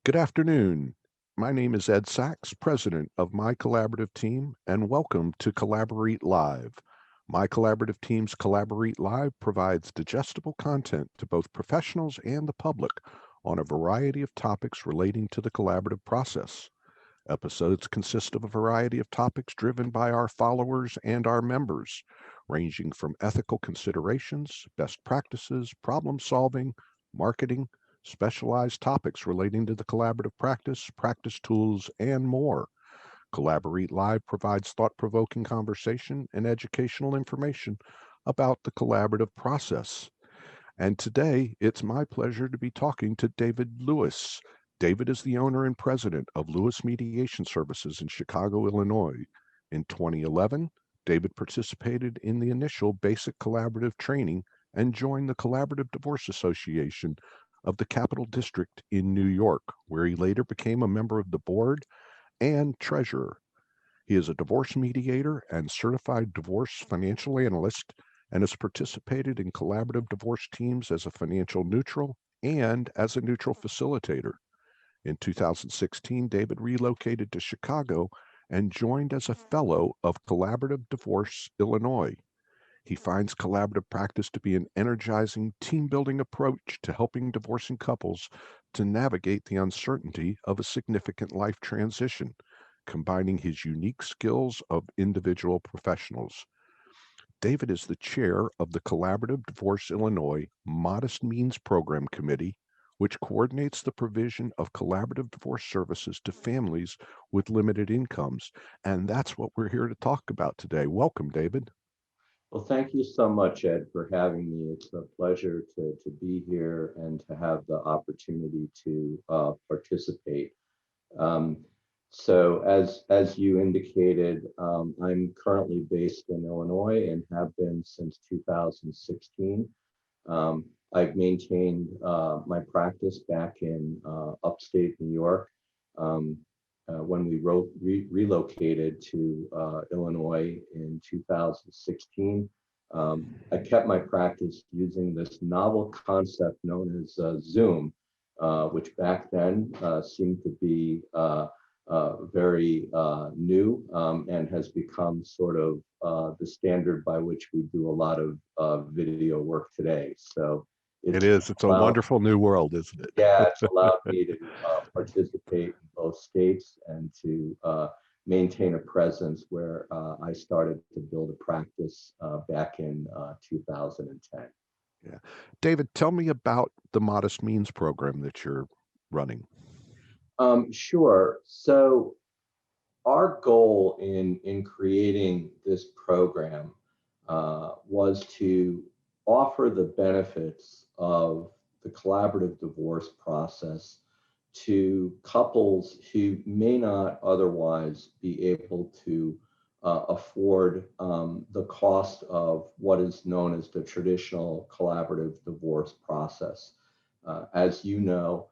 Good afternoon. My name is Ed Sachs, president of my collaborative team, and welcome to CollaborEAT Live. My collaborative team's CollaborEAT Live provides digestible content to both professionals and the public on a variety of topics relating to the collaborative process. Episodes consist of a variety of topics driven by our followers and our members, ranging from ethical considerations, best practices, problem solving, marketing, specialized topics relating to the collaborative practice, practice tools, and more. CollaborEAT Live provides thought provoking conversation and educational information about the collaborative process. And today, it's my pleasure to be talking to David Lewis. David is the owner and president of Lewis Mediation Services in Chicago, Illinois. In 2011, David participated in the initial basic collaborative training and joined the Collaborative Divorce Association of the Capital District in New York, where he later became a member of the board and treasurer. He is a divorce mediator and certified divorce financial analyst and has participated in collaborative divorce teams as a financial neutral and as a neutral facilitator. In 2016, David relocated to Chicago and joined as a fellow of Collaborative Divorce Illinois. He finds collaborative practice to be an energizing, team building approach to helping divorcing couples to navigate the uncertainty of a significant life transition, combining his unique skills of individual professionals. David is the chair of the Collaborative Divorce Illinois Modest Means Program Committee, which coordinates the provision of collaborative divorce services to families with limited incomes. And that's what we're here to talk about today. Welcome, David. Well, thank you so much, Ed, for having me. It's a pleasure to be here and to have the opportunity to participate. Um, so, as you indicated, I'm currently based in Illinois and have been since 2016. Um, I've maintained my practice back in upstate New York. Um, when we relocated to Illinois in 2016, I kept my practice using this novel concept known as Zoom, which back then seemed to be very new and has become sort of the standard by which we do a lot of video work today. So It it's is. It's a allowed, wonderful new world, isn't yeah, it? it's allowed me to participate in both states and to maintain a presence where I started to build a practice back in 2010. Yeah. David, tell me about the Modest Means program that you're running. Sure. So our goal in creating this program was to offer the benefits of the collaborative divorce process to couples who may not otherwise be able to afford the cost of what is known as the traditional collaborative divorce process. As you know,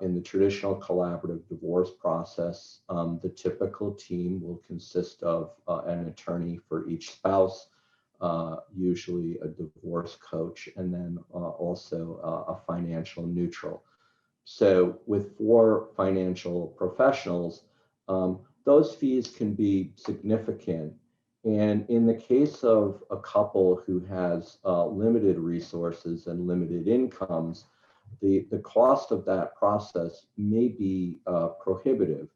in the traditional collaborative divorce process, the typical team will consist of an attorney for each spouse, usually a divorce coach, and then also a financial neutral. So, with four financial professionals, those fees can be significant. And in the case of a couple who has limited resources and limited incomes, the cost of that process may be prohibitive.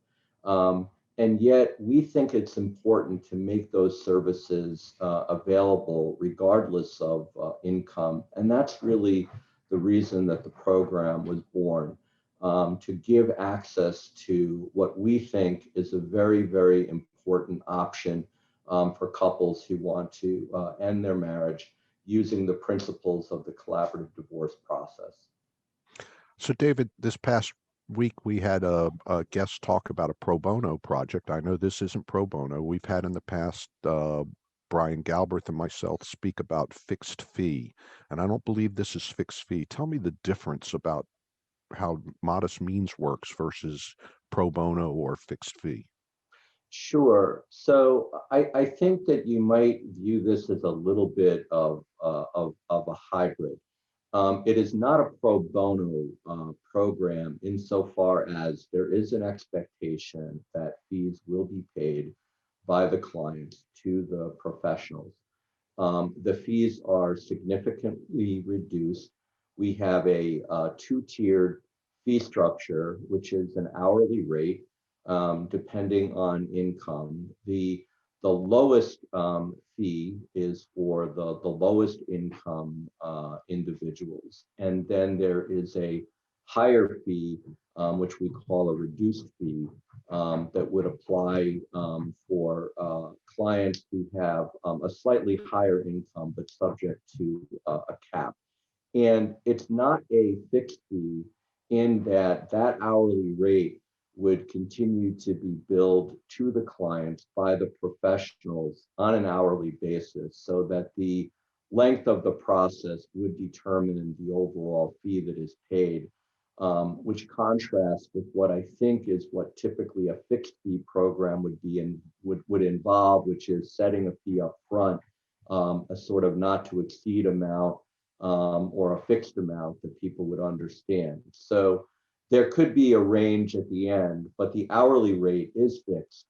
And yet, we think it's important to make those services available regardless of income. And that's really the reason that the program was born, to give access to what we think is a very, very important option for couples who want to end their marriage using the principles of the collaborative divorce process. So, David, this past week we had a guest talk about a pro bono project. I know this isn't pro bono. We've had in the past Brian Galbraith and myself speak about fixed fee, and I don't believe this is fixed fee. Tell me the difference about how modest means works versus pro bono or fixed fee. Sure. So I think that you might view this as a little bit of a hybrid. It is not a pro bono program insofar as there is an expectation that fees will be paid by the clients to the professionals. The fees are significantly reduced. We have a two-tiered fee structure, which is an hourly rate depending on income. The lowest fee is for the lowest income individuals. And then there is a higher fee, which we call a reduced fee, that would apply for clients who have a slightly higher income but subject to a cap. And it's not a fixed fee in that that hourly rate would continue to be billed to the clients by the professionals on an hourly basis so that the length of the process would determine the overall fee that is paid, which contrasts with what I think is what typically a fixed fee program would be and would involve, which is setting a fee up front, a sort of not to exceed amount, or a fixed amount that people would understand. So there could be a range at the end, but the hourly rate is fixed.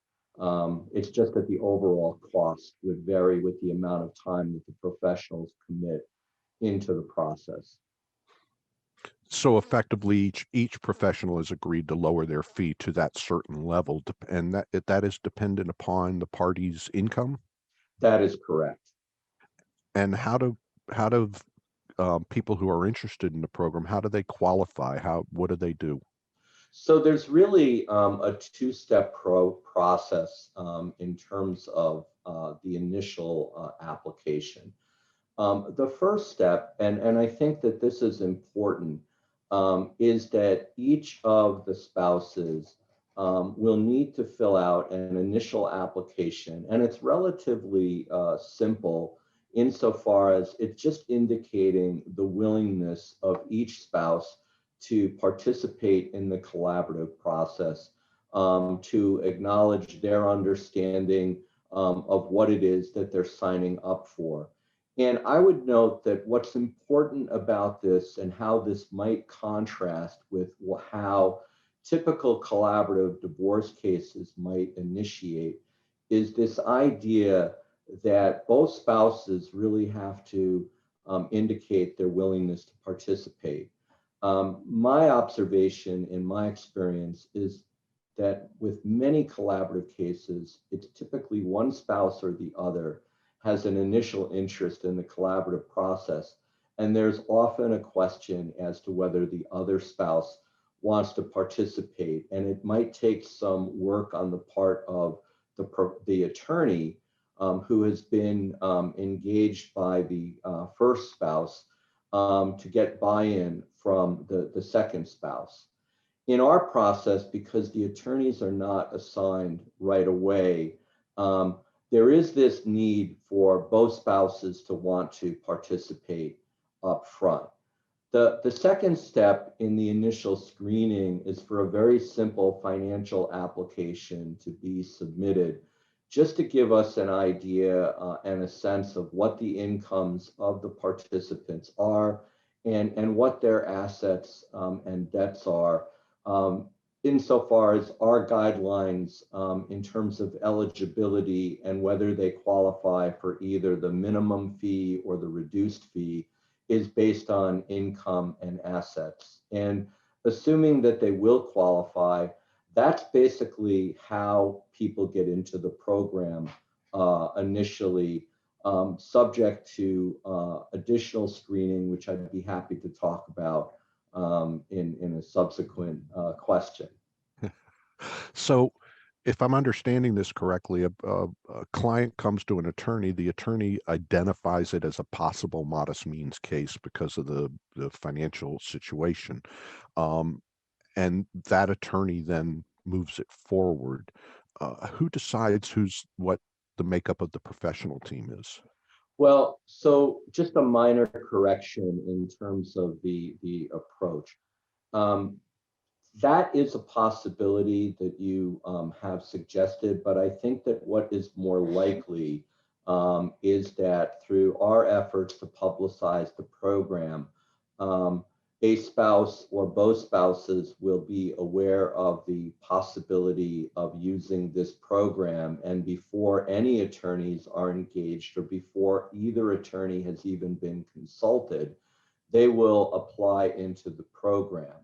It's just that the overall cost would vary with the amount of time that the professionals commit into the process. So effectively, each professional has agreed to lower their fee to that certain level, and that is dependent upon the party's income. That is correct. And how do people who are interested in the program, how do they qualify? What do they do? So there's really a two-step process in terms of the initial application. The first step, and I think that this is important, is that each of the spouses will need to fill out an initial application, and it's relatively simple insofar as it's just indicating the willingness of each spouse to participate in the collaborative process, to acknowledge their understanding of what it is that they're signing up for. And I would note that what's important about this and how this might contrast with how typical collaborative divorce cases might initiate is this idea that both spouses really have to indicate their willingness to participate. My observation in my experience is that with many collaborative cases, it's typically one spouse or the other has an initial interest in the collaborative process. And there's often a question as to whether the other spouse wants to participate. And it might take some work on the part of the attorney who has been engaged by the first spouse to get buy-in from the second spouse. In our process, because the attorneys are not assigned right away, there is this need for both spouses to want to participate up front. The second step in the initial screening is for a very simple financial application to be submitted, just to give us an idea and a sense of what the incomes of the participants are and what their assets and debts are, insofar as our guidelines in terms of eligibility and whether they qualify for either the minimum fee or the reduced fee is based on income and assets. And assuming that they will qualify, that's basically how people get into the program initially, subject to additional screening, which I'd be happy to talk about in a subsequent question. So, if I'm understanding this correctly, a client comes to an attorney, the attorney identifies it as a possible modest means case because of the financial situation. Um, and that attorney then moves it forward. Who decides what the makeup of the professional team is? Well, so just a minor correction in terms of the approach. Um, that is a possibility that you have suggested, but I think that what is more likely is that through our efforts to publicize the program, um, a spouse or both spouses will be aware of the possibility of using this program. And before any attorneys are engaged or before either attorney has even been consulted, they will apply into the program.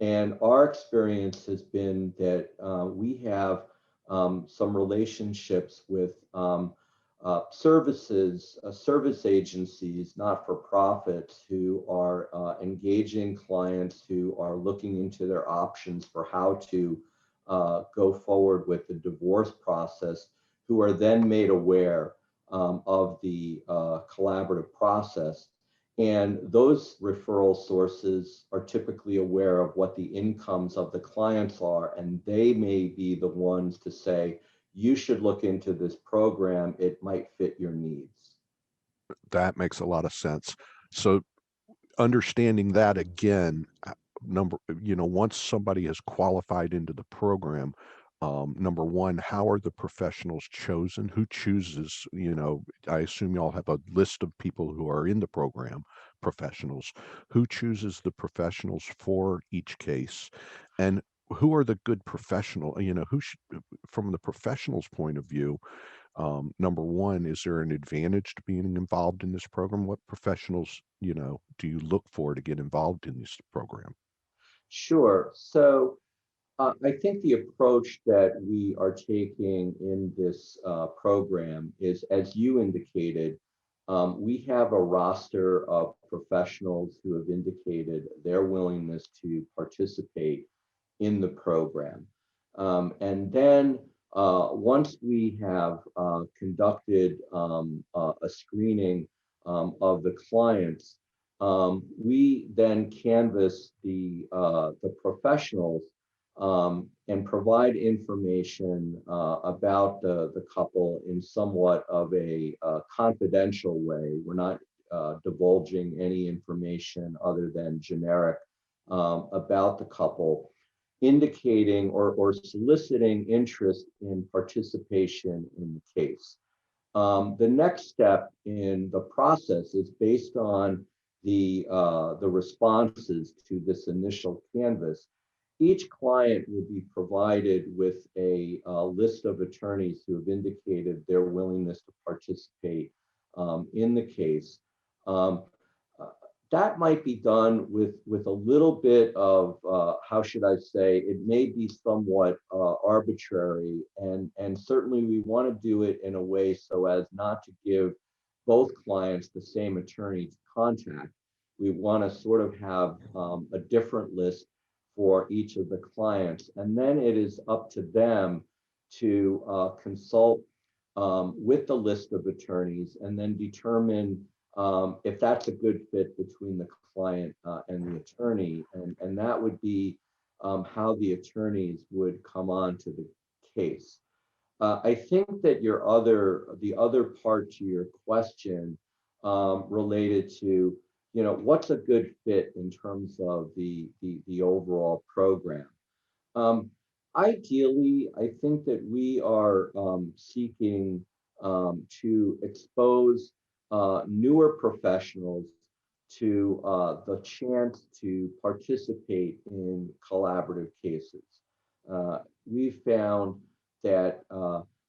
And our experience has been that we have some relationships with service agencies, not for profits, who are engaging clients who are looking into their options for how to go forward with the divorce process, who are then made aware of the collaborative process. And those referral sources are typically aware of what the incomes of the clients are, and they may be the ones to say, you should look into this program, it might fit your needs. That makes a lot of sense. So understanding that again, once somebody has qualified into the program, number one, how are the professionals chosen? Who chooses? I assume y'all have a list of people who are in the program, professionals. Who chooses the professionals for each case? And who are the good professional? Who should, from the professional's point of view, number one, is there an advantage to being involved in this program? What professionals, do you look for to get involved in this program? Sure. So I think the approach that we are taking in this program is, as you indicated, we have a roster of professionals who have indicated their willingness to participate in the program. And then once we have conducted a screening of the clients, we then canvass the professionals and provide information about the couple in somewhat of a confidential way. We're not divulging any information other than generic about the couple, indicating or soliciting interest in participation in the case. The next step in the process is based on the responses to this initial canvas. Each client will be provided with a list of attorneys who have indicated their willingness to participate in the case. Um, uh, that might be done with a little bit of how should I say, it may be somewhat arbitrary, and certainly we want to do it in a way so as not to give both clients the same attorney to contact. We want to sort of have a different list for each of the clients, and then it is up to them to consult with the list of attorneys and then determine if that's a good fit between the client and the attorney. And that would be how the attorneys would come on to the case. I think that the other part to your question related to, what's a good fit in terms of the overall program. Um, Ideally, I think that we are seeking to expose newer professionals to the chance to participate in collaborative cases. We've found that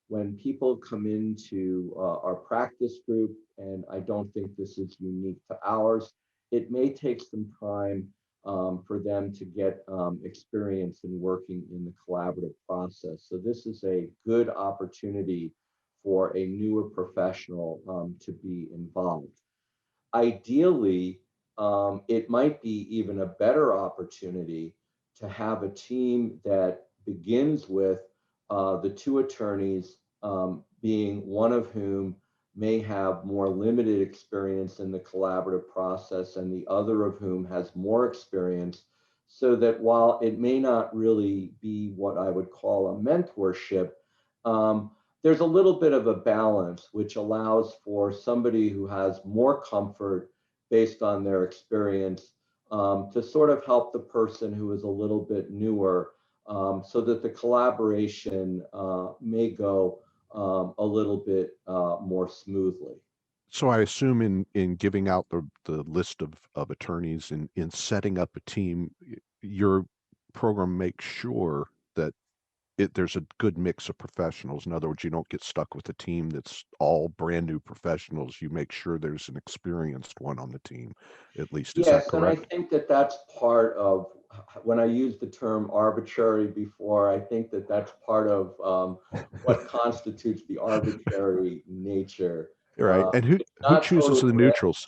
when people come into our practice group, and I don't think this is unique to ours, it may take some time for them to get experience in working in the collaborative process. So this is a good opportunity for a newer professional to be involved. Ideally, it might be even a better opportunity to have a team that begins with the two attorneys, being one of whom may have more limited experience in the collaborative process and the other of whom has more experience, so that while it may not really be what I would call a mentorship, um, there's a little bit of a balance which allows for somebody who has more comfort based on their experience to sort of help the person who is a little bit newer, so that the collaboration may go a little bit more smoothly. So I assume in giving out the list of attorneys and in setting up a team, your program makes sure that there's a good mix of professionals. In other words, you don't get stuck with a team that's all brand new professionals. You make sure there's an experienced one on the team, at least. Is that Yes, and I correct? think that that's part of when I used the term arbitrary before, I think that that's part of what constitutes the arbitrary nature. All right. And who It's who not chooses totally the neutrals?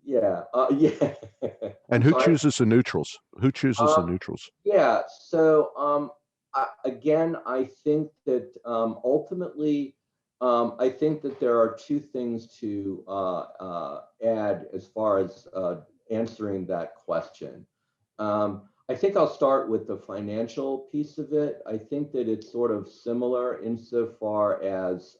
yeah, yeah. And I'm who sorry. chooses the neutrals? Who chooses the Um, neutrals? yeah, so again, I think that ultimately, I think that there are two things to add as far as answering that question. I think I'll start with the financial piece of it. I think that it's sort of similar insofar as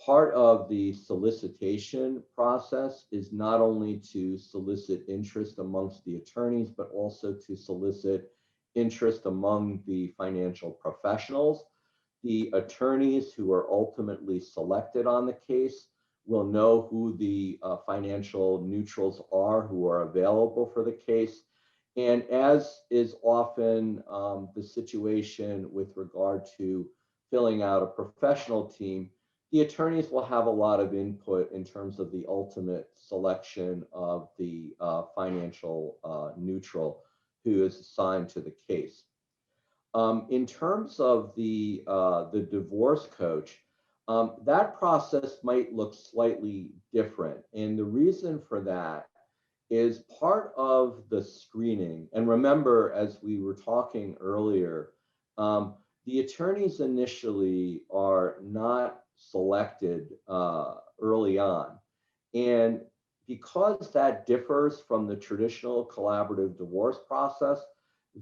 part of the solicitation process is not only to solicit interest amongst the attorneys, but also to solicit interest among the financial professionals. The attorneys who are ultimately selected on the case will know who the financial neutrals are who are available for the case. And as is often the situation with regard to filling out a professional team, the attorneys will have a lot of input in terms of the ultimate selection of the financial neutral who is assigned to the case. In terms of the divorce coach, that process might look slightly different, and the reason for that is part of the screening. And remember, as we were talking earlier, the attorneys initially are not selected early on. And because that differs from the traditional collaborative divorce process,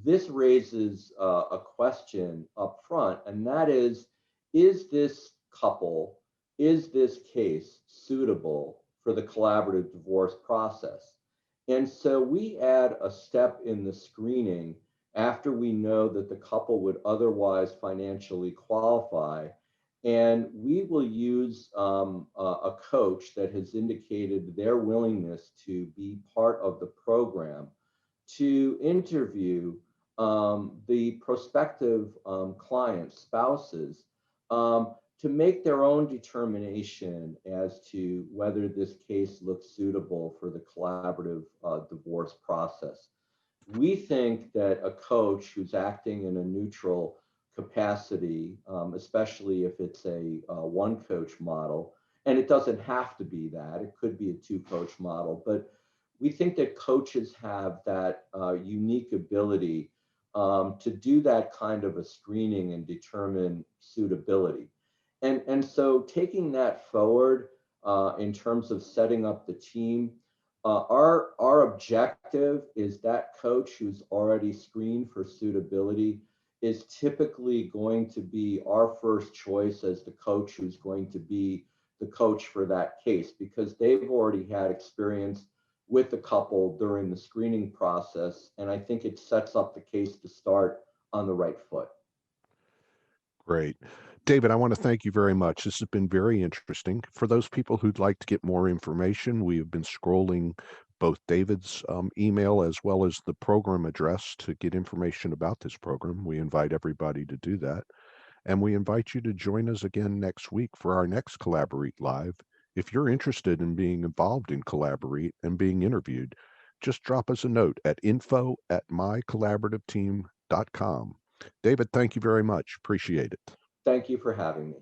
this raises a question up front, and that is this couple, is this case suitable for the collaborative divorce process? And so we add a step in the screening after we know that the couple would otherwise financially qualify. And we will use a coach that has indicated their willingness to be part of the program to interview the prospective client spouses to make their own determination as to whether this case looks suitable for the collaborative divorce process. We think that a coach who's acting in a neutral capacity, especially if it's a one coach model, and it doesn't have to be that, it could be a two coach model, but we think that coaches have that unique ability to do that kind of a screening and determine suitability. And so taking that forward in terms of setting up the team, our objective is that coach who's already screened for suitability is typically going to be our first choice as the coach who's going to be the coach for that case because they've already had experience with the couple during the screening process. And I think it sets up the case to start on the right foot. Great. David, I want to thank you very much. This has been very interesting. For those people who'd like to get more information, we have been scrolling both David's email as well as the program address to get information about this program. We invite everybody to do that. And we invite you to join us again next week for our next CollaborEAT Live. If you're interested in being involved in CollaborEAT and being interviewed, just drop us a note at info@mycollaborativeteam.com. David, thank you very much. Appreciate it. Thank you for having me.